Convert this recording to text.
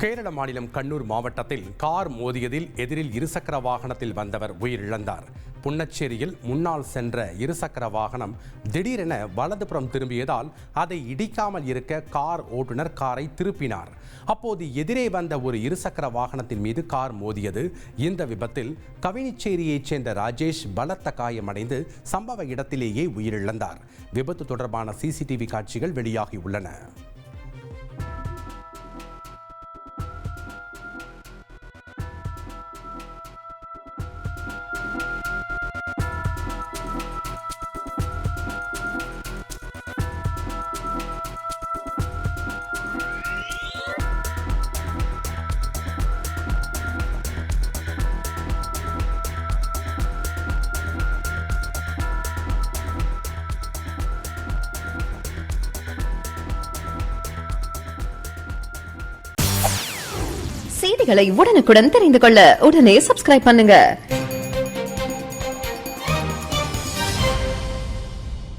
கேரள மாநிலம் கண்ணூர் மாவட்டத்தில் கார் மோதியதில் எதிரில் இருசக்கர வாகனத்தில் வந்தவர் உயிரிழந்தார். புன்னச்சேரியில் முன்னால் சென்ற இருசக்கர வாகனம் திடீரென வலதுபுறம் திரும்பியதால் அதை இடிக்காமல் இருக்க கார் ஓட்டுநர் காரை திருப்பினார். அப்போது எதிரே வந்த ஒரு இருசக்கர வாகனத்தின் மீது கார் மோதியது. இந்த விபத்தில் கவினிச்சேரியைச் சேர்ந்த ராஜேஷ் பலத்த காயமடைந்து சம்பவ இடத்திலேயே உயிரிழந்தார். விபத்து தொடர்பான சிசிடிவி காட்சிகள் வெளியாகியுள்ளன. செய்திகளை உடனுக்குடன் தெரிந்து கொள்ள உடனே சப்ஸ்கிரைப் பண்ணுங்க.